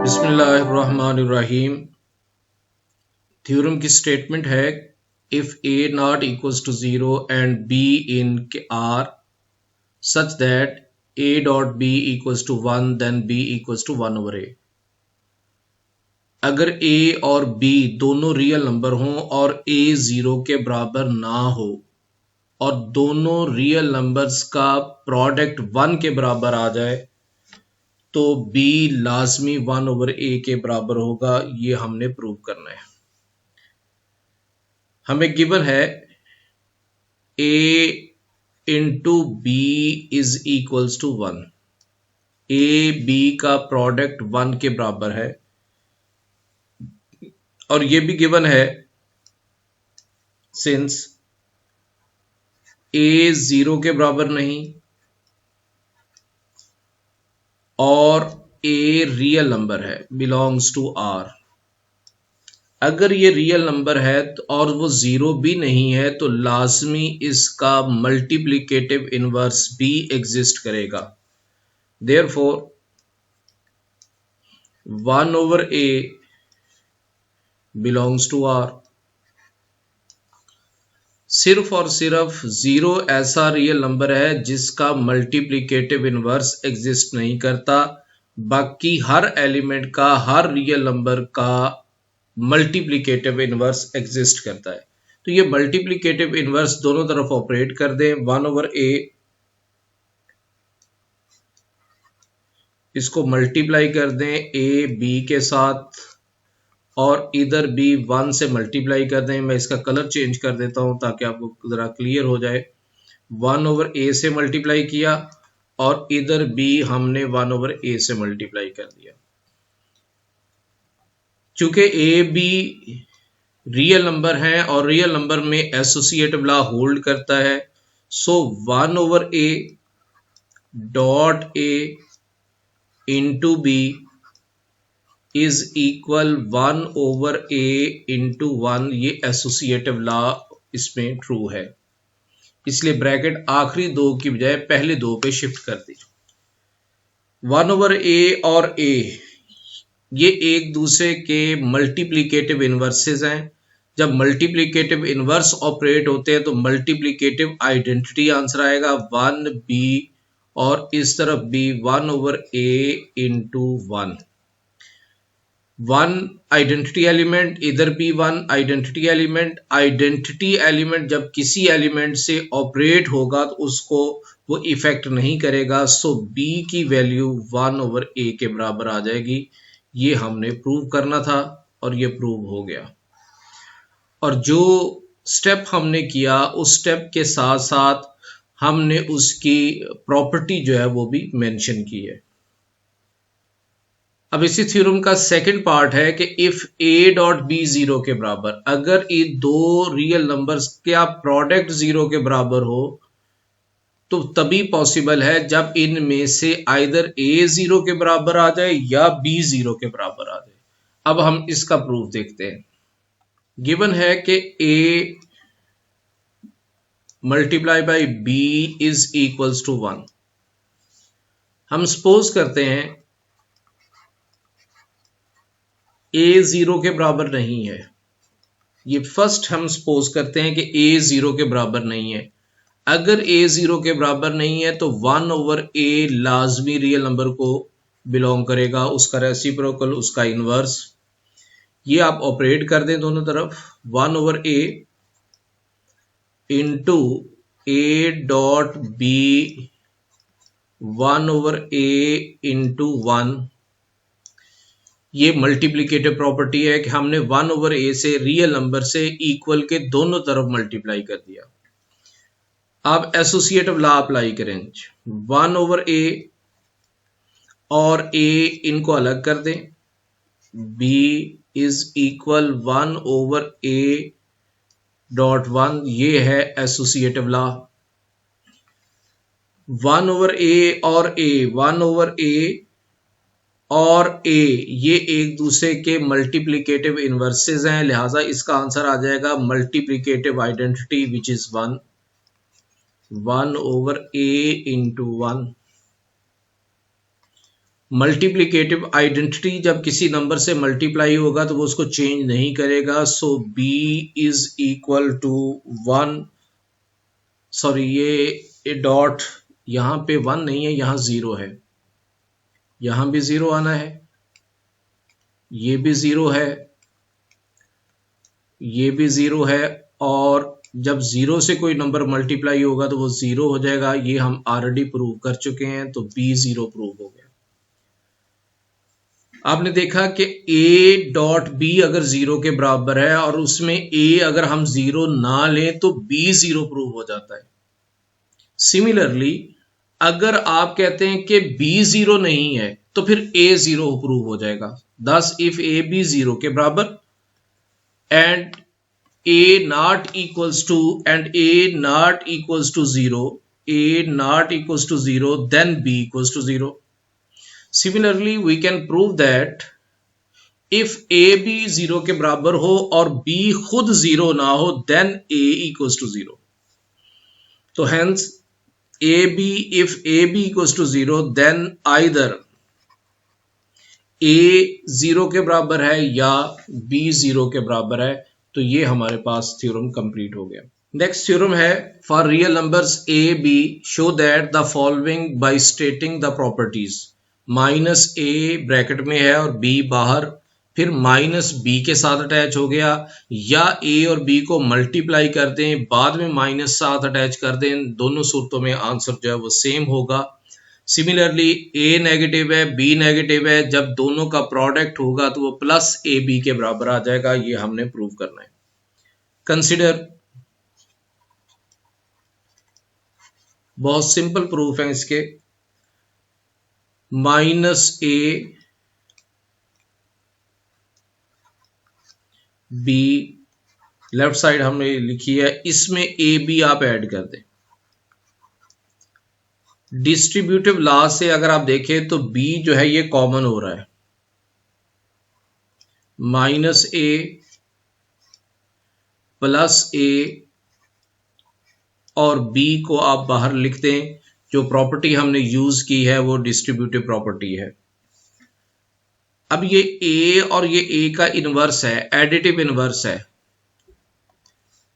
बिस्मिल्लाहिर्रहमानिर्रहीम। थ्योरम की स्टेटमेंट है if a not equals to 0 and b in R such that a dot b equals to 1 then b equals to 1 over a. अगर a और B दोनों real number हों और ए 0 के बराबर ना हो और दोनों रियल नंबर्स का प्रोडक्ट 1 के बराबर आ जाए तो b लाजमी 1 ओवर a के बराबर होगा। ये हमने प्रूव करना है। हमें गिवन है a into B is equals to 1। a b का प्रोडक्ट 1 के बराबर है और ये भी गिवन है सिंस a 0 के बराबर नहीं और a रियल नंबर है, बिलोंग्स टू r। अगर ये रियल नंबर है और वो 0 भी नहीं है तो लाजमी इसका मल्टीप्लिकेटिव इनवर्स भी एग्जिस्ट करेगा। Therefore 1 over a belongs to r। सिर्फ और सिर्फ 0 ऐसा रियल नंबर है जिसका मल्टीप्लिकेटिव इनवर्स एग्जिस्ट नहीं करता। बाकी हर एलिमेंट का, हर रियल नंबर का मल्टीप्लिकेटिव इनवर्स एग्जिस्ट करता है। तो ये मल्टीप्लिकेटिव इनवर्स दोनों तरफ ऑपरेट कर दें। 1 ओवर a इसको मल्टीप्लाई कर दें a b के साथ और इधर भी 1 से मल्टीप्लाई कर दें। मैं इसका कलर चेंज कर देता हूं ताकि आपको जरा क्लियर हो जाए। 1 ओवर a से मल्टीप्लाई किया और इधर भी हमने 1 ओवर a से मल्टीप्लाई कर दिया। चूंकि a b रियल नंबर है और रियल नंबर में एसोसिएटिव लॉ होल्ड करता है, सो 1 over a dot a into b is equal 1 over a into 1। ये एसोसिएटिव लॉ इसमें ट्रू है, इसलिए ब्रैकेट आखिरी दो की बजाय पहले दो पे शिफ्ट कर दीजिए। 1 ओवर a और a ये एक दूसरे के मल्टीप्लिकेटिव इनवर्सेस हैं। जब मल्टीप्लिकेटिव इनवर्स ऑपरेट होते हैं तो मल्टीप्लिकेटिव आइडेंटिटी आंसर आएगा 1b और इस तरफ भी 1 over a into 1। 1 identity element, इधर भी 1 आइडेंटिटी एलिमेंट। आइडेंटिटी एलिमेंट जब किसी एलिमेंट से ऑपरेट होगा तो उसको वो इफेक्ट नहीं करेगा, सो b की वैल्यू 1 ओवर a के बराबर आ जाएगी। ये हमने प्रूव करना था और ये प्रूव हो गया। और जो स्टेप हमने किया उस स्टेप के साथ साथ हमने उसकी प्रॉपर्टी जो है वो भी मेंशन की है। अब इसी थ्योरम का सेकंड पार्ट है कि इफ a डॉट बी 0 के बराबर, अगर ये दो रियल नंबर्स का प्रोडक्ट 0 के बराबर हो तो तभी पॉसिबल है जब इनमें से आइदर a 0 के बराबर आ जाए या b 0 के बराबर आ जाए। अब हम इसका प्रूफ देखते हैं। गिवन है कि a multiply by b is equals to 1। हम सपोज करते हैं a 0 के बराबर नहीं है। ये फर्स्ट हम सपोज करते हैं कि a 0 के बराबर नहीं है। अगर a 0 के बराबर नहीं है तो 1 ओवर a लाजमी रियल नंबर को बिलोंग करेगा, उसका रेसिप्रोकल, उसका इनवर्स। ये आप ऑपरेट कर दें दोनों तरफ। 1 over a into a dot b 1 over a into 1। ये मल्टीप्लिकेटिव प्रॉपर्टी है कि हमने 1 ओवर a से रियल नंबर से इक्वल के दोनों तरफ मल्टीप्लाई कर दिया। आप एसोसिएटिव लॉ अप्लाई करें। 1 ओवर a और a इनको अलग कर दें। b is equal 1 over a dot 1। ये है एसोसिएटिव लॉ। 1 ओवर a और a, 1 ओवर a और a ये एक दूसरे के मल्टीप्लिकेटिव इनवर्सेस हैं, लिहाजा इसका आंसर आ जाएगा multiplicative identity which is 1 over a into 1। Multiplicative identity जब किसी नंबर से मल्टीप्लाई होगा तो वो उसको चेंज नहीं करेगा। So b is equal to 1, sorry ये डॉट यहाँ पे 1 नहीं है, यहाँ 0 है, यहाँ भी 0 आना है, ये भी 0 है, ये भी 0 है, और जब 0 से कोई नंबर मल्टीप्लाई होगा तो वो 0 हो जाएगा। ये हम ऑलरेडी प्रूव कर चुके हैं, तो b 0 प्रूव हो गया। आपने देखा कि a डॉट b अगर 0 के बराबर है और उसमें a अगर हम 0 ना लें तो b 0 प्रूव हो जाता है। सिमिलरली अगर आप कहते हैं कि b 0 नहीं है तो फिर a 0 प्रूव हो जाएगा। दस इफ a b 0 के बराबर and a not equals to and a not equals to 0, a not equals to 0, then b equals to 0. Similarly we can prove that if a b 0 के बराबर हो और b खुद 0 ना हो then a equals to 0. तो hence ab, if ab equals to 0 then either a 0 के बराबर है या b 0 के बराबर है। तो ये हमारे पास थ्योरम कंप्लीट हो गया। नेक्स्ट थ्योरम है for real numbers a b show that the following bye stating the properties. Minus a bracket में है और b बाहर, फिर माइनस b के साथ अटैच हो गया, या a और b को मल्टीप्लाई कर दें बाद में माइनस साथ अटैच कर दें, दोनों सूरतों में आंसर जो है वो सेम होगा। सिमिलरली a नेगेटिव है b नेगेटिव है, जब दोनों का प्रोडक्ट होगा तो वो प्लस ए बी के बराबर आ जाएगा। ये हमने प्रूव करना है। कंसिडर, बहुत सिंपल प्रूफ है इसके। Minus a b left side हमने लिखी है, इसमें a b आप ऐड कर दें। डिस्ट्रीब्यूटिव लॉ से अगर आप देखें तो b जो है ये कॉमन हो रहा है। माइनस a प्लस a और b को आप बाहर लिख दें। जो प्रॉपर्टी हमने यूज की है वो डिस्ट्रीब्यूटिव प्रॉपर्टी है। अब ये a और ये a का इनवर्स है, एडिटिव इनवर्स है।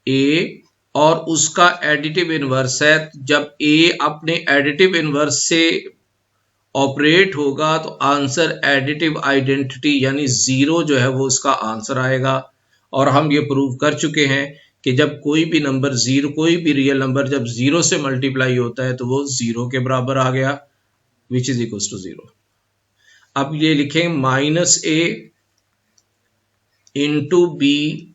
a और उसका एडिटिव इनवर्स है। जब a अपने एडिटिव इनवर्स से ऑपरेट होगा तो आंसर एडिटिव आइडेंटिटी यानी 0 जो है वो उसका आंसर आएगा। और हम ये प्रूव कर चुके हैं कि जब कोई भी नंबर 0, कोई भी रियल नंबर जब 0 से मल्टीप्लाई होता है तो वो 0 के बराबर आ गया, विच इज इक्वल टू 0। अब ये लिखें minus a into B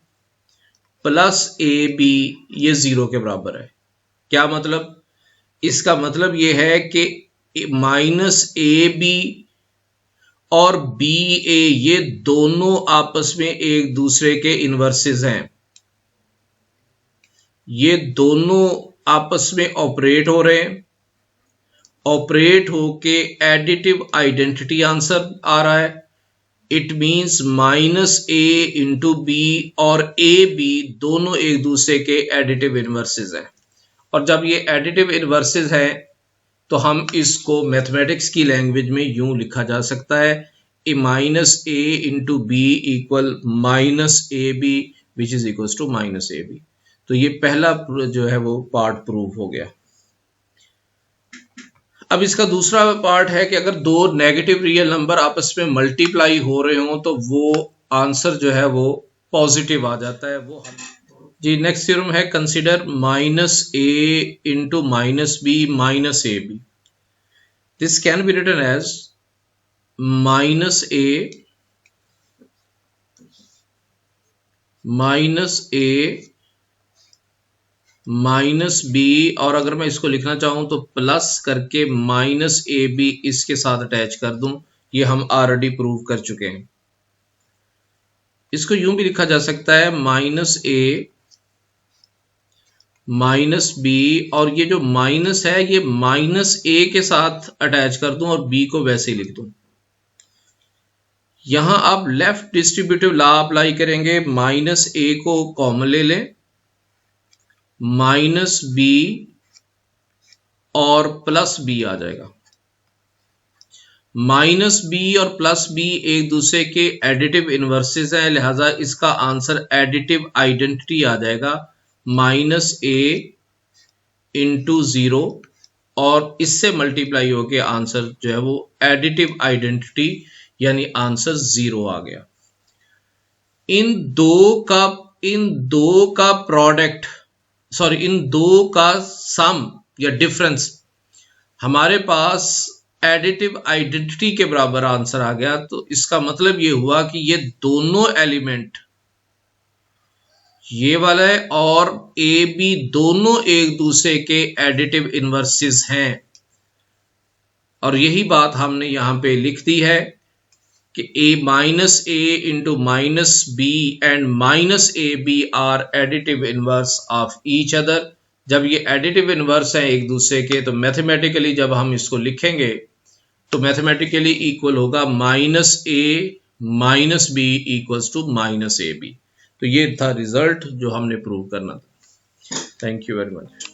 plus A B, ये 0 के बराबर है। क्या मतलब? इसका मतलब ये है कि माइनस ए बी और बी ए ये दोनों आपस में एक दूसरे के इनवर्सेस हैं। ये दोनों आपस में ऑपरेट हो रहे हैं, ऑपरेट होके एडिटिव आइडेंटिटी आंसर आ रहा है। It means minus A into B और ए बी दोनों एक दूसरे के एडिटिव इनवर्सेस हैं। और जब ये एडिटिव इनवर्सेस हैं तो हम इसको मैथमेटिक्स की लैंग्वेज में यूं लिखा जा सकता है, a minus A into b equal minus A b which is equal to minus A B. तो ये पहला जो है वो पार्ट प्रूव हो गया। अब इसका दूसरा पार्ट है कि अगर दो नेगेटिव रियल नंबर आपस में मल्टीप्लाई हो रहे हो तो वो आंसर जो है वो पॉजिटिव आ जाता है। वो जी नेक्स्ट थ्योरम है consider minus A into minus B minus A B. This can be written as minus A minus B, और अगर मैं इसको लिखना चाहूं तो प्लस करके माइनस ए बी इसके साथ अटैच कर दूं। ये हम ऑलरेडी प्रूव कर चुके हैं। इसको यूं भी लिखा जा सकता है माइनस ए माइनस बी, और ये जो माइनस है ये माइनस ए के साथ अटैच कर दूं और बी को वैसे ही लिख दूं। यहां आप लेफ्ट डिस्ट्रीब्यूटिव लॉ अप्लाई करेंगे, माइनस ए को कॉमन ले लें, माइनस बी और प्लस बी आ जाएगा। माइनस बी और प्लस बी एक दूसरे के एडिटिव इन्वर्सेस हैं, लिहाजा इसका आंसर एडिटिव आइडेंटिटी आ जाएगा माइनस ए इंटू 0 और इससे मल्टीप्लाई होके आंसर जो है वो एडिटिव आइडेंटिटी यानी आंसर 0 आ गया। इन दो का प्रोडक्ट इन दो का सम या डिफरेंस हमारे पास एडिटिव आइडेंटिटी के बराबर आंसर आ गया। तो इसका मतलब ये हुआ कि ये दोनों एलिमेंट, ये वाला है और ए बी, दोनों एक दूसरे के एडिटिव इन्वर्सेस हैं। और यही बात हमने यहां पे लिख दी है कि a minus A into minus B and minus A B are additive inverse of each other. जब ये एडिटिव इनवर्स हैं एक दूसरे के, तो मैथमेटिकली जब हम इसको लिखेंगे तो मैथमेटिकली इक्वल होगा minus A minus B equals to minus A B. तो ये था रिजल्ट जो हमने प्रूव करना था। Thank you very much.